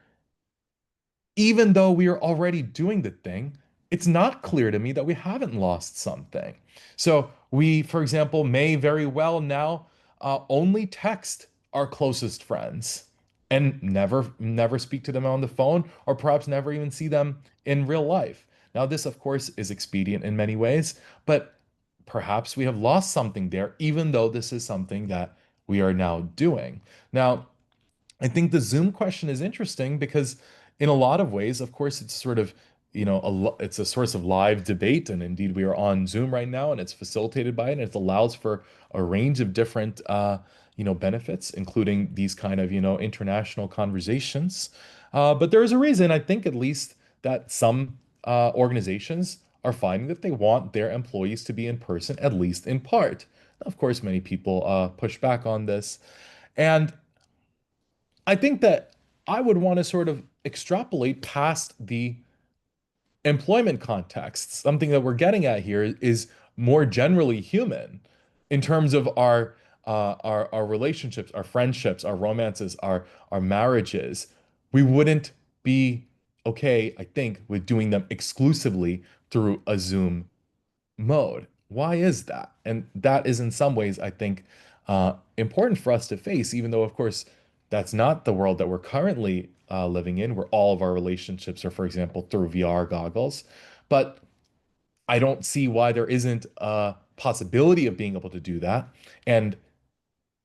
even though we are already doing the thing, it's not clear to me that we haven't lost something. So we, for example, may very well now only text our closest friends and never speak to them on the phone, or perhaps never even see them in real life. Now, this, of course, is expedient in many ways, but perhaps we have lost something there, even though this is something that we are now doing. Now, I think the Zoom question is interesting because in a lot of ways, of course, it's sort of, it's a source of live debate. And indeed, we are on Zoom right now and it's facilitated by it. And it allows for a range of different, benefits, including these kind of, international conversations. But there is a reason, I think, at least, that some organizations are finding that they want their employees to be in person, at least in part. Of course, many people push back on this. And I think that I would want to sort of extrapolate past the employment context. Something that we're getting at here is more generally human in terms of our relationships, our friendships, our romances, our marriages. We wouldn't be okay, I think, with doing them exclusively through a Zoom mode. Why is that? And that is in some ways, I think, important for us to face, even though, of course, that's not the world that we're currently living in, where all of our relationships are, for example, through VR goggles. But I don't see why there isn't a possibility of being able to do that. And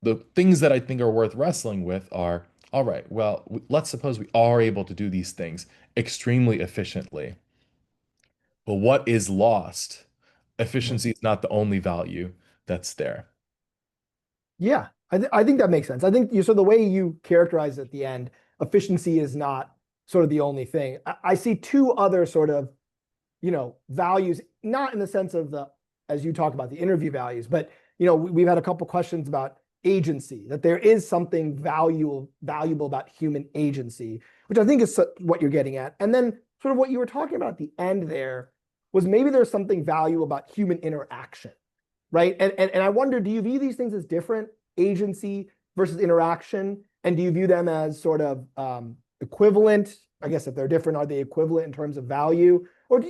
the things that I think are worth wrestling with are, all right, well, let's suppose we are able to do these things extremely efficiently. But what is lost? Mhm. Efficiency is not the only value that's there. Yeah, I think that makes sense. I think so the way you characterize at the end, efficiency is not sort of the only thing. I see two other sort of, values, not in the sense of as you talk about the interview values, but we've had a couple questions about agency, that there is something valuable about human agency, which I think is what you're getting at. And then sort of what you were talking about at the end there was maybe there's something valuable about human interaction, right? And I wonder, do you view these things as different, agency versus interaction? And do you view them as sort of equivalent? I guess if they're different, are they equivalent in terms of value? Or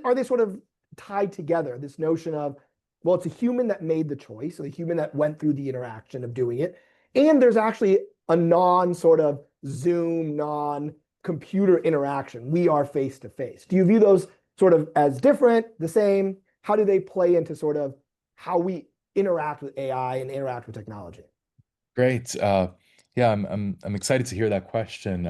are they sort of tied together? This notion of, well, it's a human that made the choice, so the human that went through the interaction of doing it. And there's actually a non sort of Zoom, non-computer interaction. We are face to face. Do you view those sort of as different, the same? How do they play into sort of how we interact with AI and interact with technology? Great. Yeah, I'm excited to hear that question,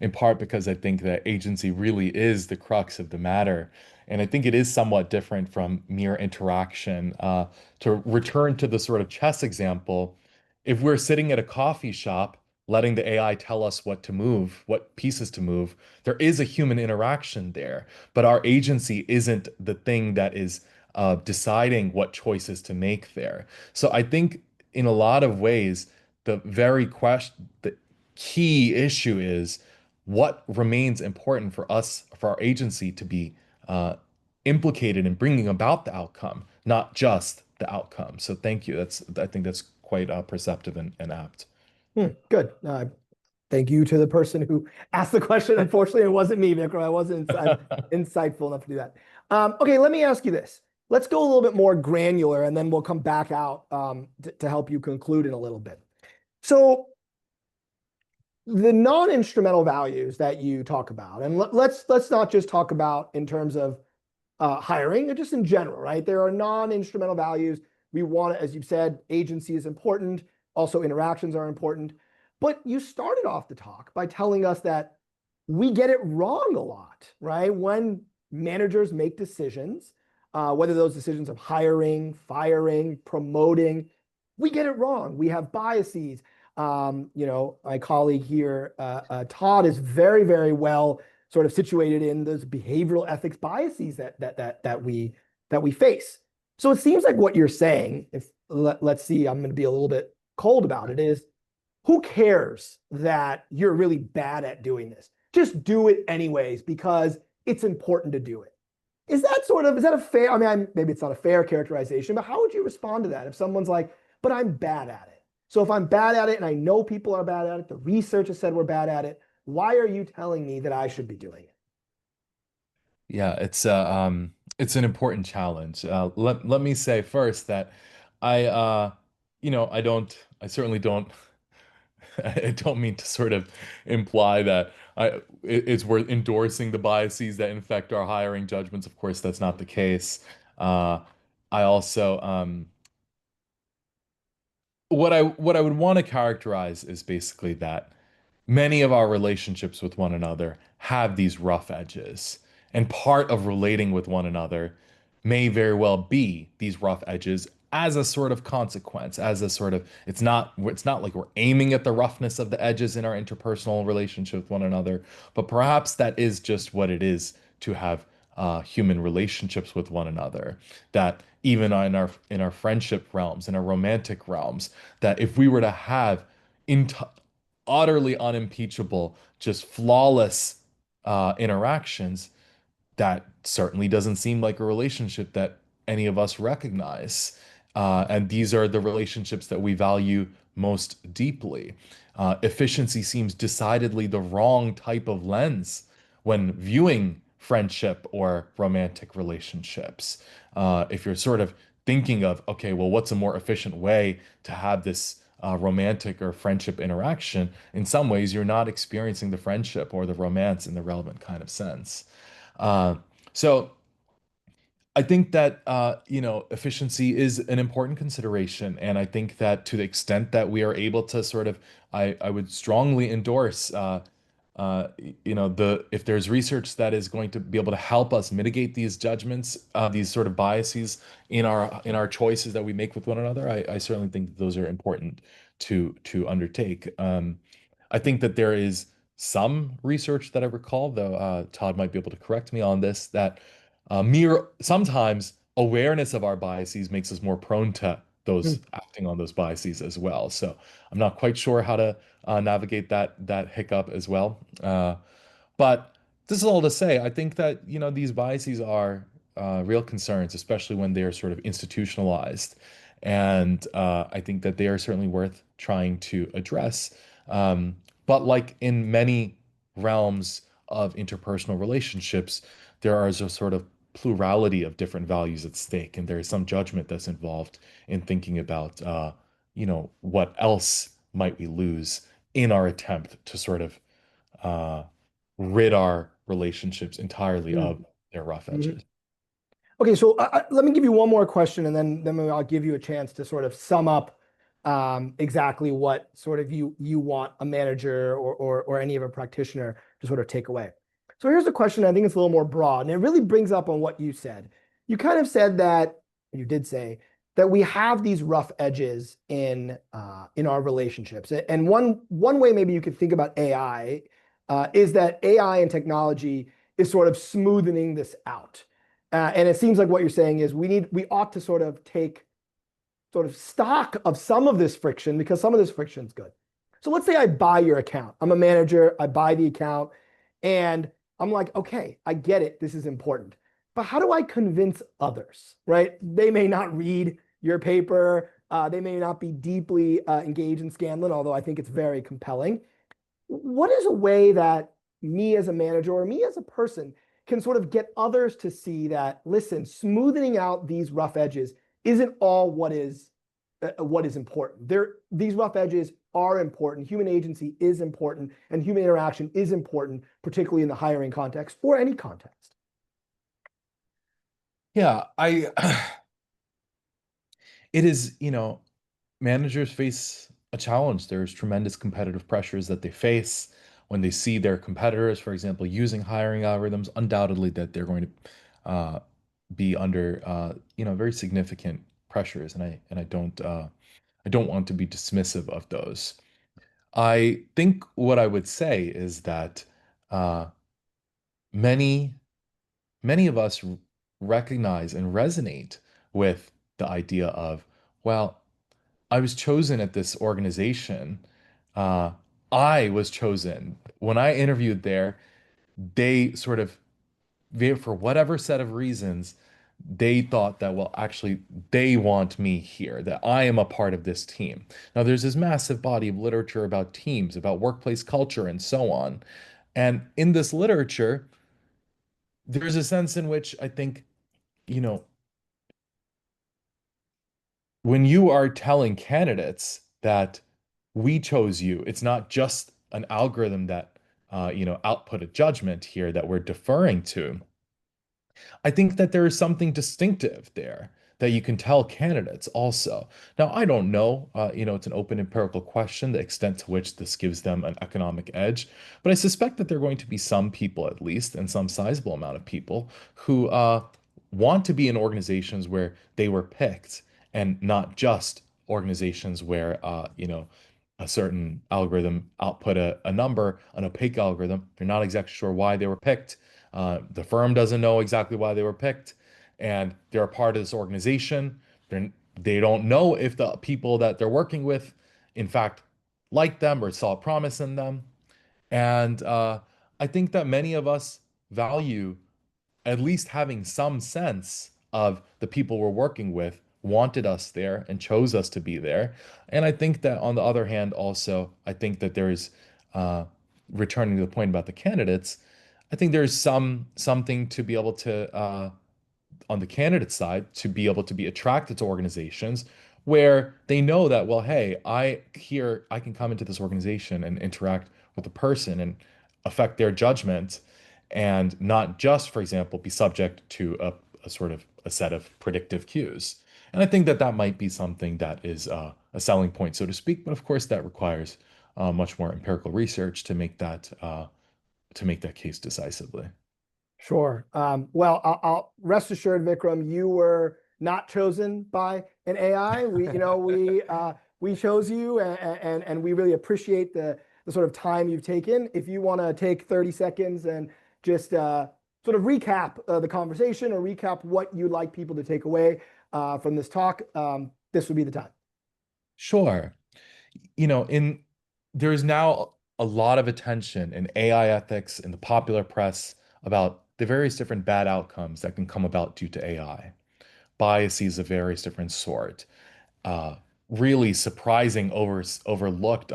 in part because I think that agency really is the crux of the matter. And I think it is somewhat different from mere interaction. To return to the sort of chess example, if we're sitting at a coffee shop, letting the AI tell us what to move, what pieces to move, there is a human interaction there. But our agency isn't the thing that is deciding what choices to make there. So I think in a lot of ways, the key issue is what remains important for us, for our agency to be implicated in bringing about the outcome, not just the outcome. So thank you. I think that's quite perceptive and apt. Good. Thank you to the person who asked the question. Unfortunately, it wasn't me, Vikram. I wasn't insightful enough to do that. Okay, let me ask you this. Let's go a little bit more granular, and then we'll come back out to help you conclude in a little bit. So the non-instrumental values that you talk about, and let's not just talk about in terms of hiring, or just in general, right? There are non-instrumental values. We want to, as you've said, agency is important. Also, interactions are important. But you started off the talk by telling us that we get it wrong a lot, right? When managers make decisions, whether those decisions of hiring, firing, promoting, we get it wrong. We have biases. My colleague here, Todd, is very, very well sort of situated in those behavioral ethics biases that we face. So it seems like what you're saying, if let's see, I'm going to be a little bit cold about it, is who cares that you're really bad at doing this? Just do it anyways because it's important to do it. Is that a fair, I mean, maybe it's not a fair characterization, but how would you respond to that if someone's like, but I'm bad at it? So if I'm bad at it and I know people are bad at it, the research has said we're bad at it, why are you telling me that I should be doing it? Yeah, it's an important challenge. Let me say first that I I certainly don't I don't mean to sort of imply that it's worth endorsing the biases that infect our hiring judgments. Of course, that's not the case. Uh, I also what I would want to characterize is basically that many of our relationships with one another have these rough edges. And part of relating with one another may very well be these rough edges as a sort of consequence, as a sort of it's not like we're aiming at the roughness of the edges in our interpersonal relationship with one another, but perhaps that is just what it is to have human relationships with one another. That even in our friendship realms, in our romantic realms, that if we were to have utterly unimpeachable, just flawless interactions, that certainly doesn't seem like a relationship that any of us recognize. And these are the relationships that we value most deeply. Efficiency seems decidedly the wrong type of lens when viewing friendship or romantic relationships. If you're sort of thinking of, okay, well, what's a more efficient way to have this romantic or friendship interaction? In some ways, you're not experiencing the friendship or the romance in the relevant kind of sense. Uh, so I think that efficiency is an important consideration, and I think that to the extent that we are able to sort of, I would strongly endorse, the if there's research that is going to be able to help us mitigate these judgments, these sort of biases in our choices that we make with one another, I certainly think those are important to undertake. I think that there is some research that I recall, though Todd might be able to correct me on this, that mere sometimes awareness of our biases makes us more prone to those Hmm. acting on those biases as well. So I'm not quite sure how to navigate that hiccup as well. But this is all to say, I think that these biases are real concerns, especially when they are sort of institutionalized, and I think that they are certainly worth trying to address. But like in many realms of interpersonal relationships, there is a sort of plurality of different values at stake, and there is some judgment that's involved in thinking about, what else might we lose in our attempt to sort of uh, rid our relationships entirely Hmm. of their rough Hmm. edges. Okay, so let me give you one more question, and then maybe I'll give you a chance to sort of sum up exactly what sort of you want a manager or any of a practitioner to sort of take away. So here's a question. I think it's a little more broad, and it really brings up on what you said. You kind of said that you did say that we have these rough edges in our relationships, and one way maybe you could think about AI is that AI and technology is sort of smoothing this out. And it seems like what you're saying is we ought to sort of take sort of stock of some of this friction because some of this friction is good. So let's say I buy your account. I'm a manager, I buy the account, and I'm like, okay, I get it. This is important. But how do I convince others, right? They may not read your paper. They may not be deeply engaged in Scanlon, although I think it's very compelling. What is a way that me as a manager or me as a person can sort of get others to see that, listen, smoothing out these rough edges isn't all what is important. These rough edges are important. Human agency is important, and human interaction is important, particularly in the hiring context or any context. Yeah, I it is, managers face a challenge. There's tremendous competitive pressures that they face when they see their competitors, for example, using hiring algorithms. Undoubtedly, that they're going to be under, very significant pressures, and I don't want to be dismissive of those. I think what I would say is that uh, many many of us recognize and resonate with the idea of, well, I was chosen at this organization. Uh, I was chosen. When I interviewed there, they sort of, for whatever set of reasons, they thought that, well, actually, they want me here, that I am a part of this team. Now, there's this massive body of literature about teams, about workplace culture, and so on. And in this literature, there's a sense in which I think, you know, when you are telling candidates that we chose you, it's not just an algorithm that, output a judgment here that we're deferring to. I think that there is something distinctive there that you can tell candidates also. Now, I don't know, it's an open empirical question, the extent to which this gives them an economic edge, but I suspect that there are going to be some people, at least, and some sizable amount of people who want to be in organizations where they were picked and not just organizations where, a certain algorithm output a number, an opaque algorithm. They're not exactly sure why they were picked. The firm doesn't know exactly why they were picked, and they're a part of this organization. They don't know if the people that they're working with, in fact, like them or saw promise in them. And I think that many of us value at least having some sense of the people we're working with wanted us there and chose us to be there. And I think that on the other hand, also, I think that there's uh, returning to the point about the candidates, I think there's something to be able to on the candidate side to be able to be attracted to organizations where they know that, well, hey, I can come into this organization and interact with a person and affect their judgment and not just, for example, be subject to a sort of a set of predictive cues. And I think that that might be something that is a selling point, so to speak. But of course, that requires much more empirical research to make that case decisively. Sure. Well, I'll rest assured, Vikram, you were not chosen by an AI. We chose you, and we really appreciate the sort of time you've taken. If you want to take 30 seconds and just sort of recap the conversation or recap what you'd like people to take away from this talk, this would be the time. Sure. There's now a lot of attention in AI ethics in the popular press about the various different bad outcomes that can come about due to AI, biases of various different sort, uh, really surprising, overlooked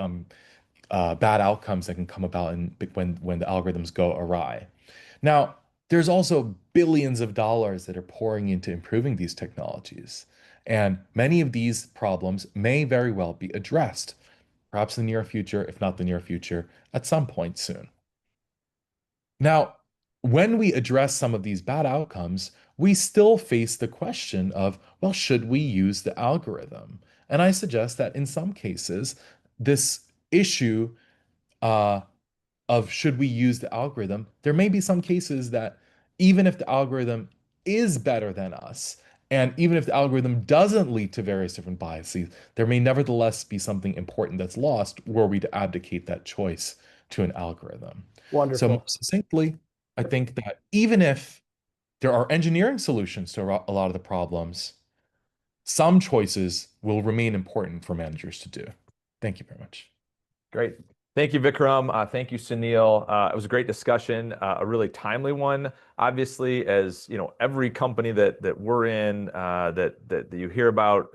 bad outcomes that can come about when the algorithms go awry. Now, there's also billions of dollars that are pouring into improving these technologies, and many of these problems may very well be addressed, perhaps in the near future, if not the near future, at some point soon. Now, when we address some of these bad outcomes, we still face the question of, well, should we use the algorithm? And I suggest that in some cases, this issue uh, of should we use the algorithm, there may be some cases that even if the algorithm is better than us, and even if the algorithm doesn't lead to various different biases, there may nevertheless be something important that's lost were we to abdicate that choice to an algorithm. So more Wonderful. succinctly, I think that even if there are engineering solutions to a lot of the problems, some choices will remain important for managers to do. Thank you very much. Great. Thank you, Vikram. Thank you, Sunil. It was a great discussion, a really timely one. Obviously, as you know, every company that we're in, that you hear about,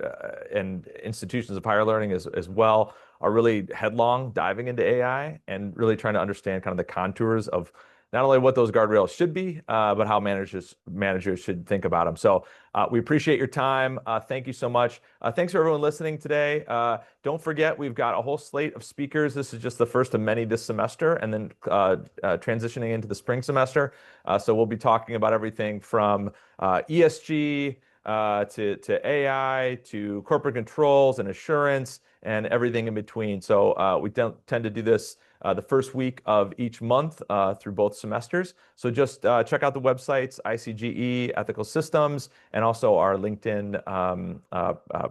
and institutions of higher learning as well, are really headlong diving into AI and really trying to understand kind of the contours of not only what those guardrails should be, but how managers should think about them. So we appreciate your time. Thank you so much. Thanks for everyone listening today. Don't forget, we've got a whole slate of speakers. This is just the first of many this semester, and then transitioning into the spring semester. So we'll be talking about everything from ESG to AI to corporate controls and assurance and everything in between. So we don't tend to do this the first week of each month through both semesters. So just check out the websites, ICGE, Ethical Systems, and also our LinkedIn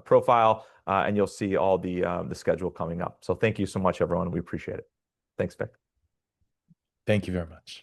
profile, and you'll see all the schedule coming up. So thank you so much, everyone. We appreciate it. Thanks, Vic. Thank you very much.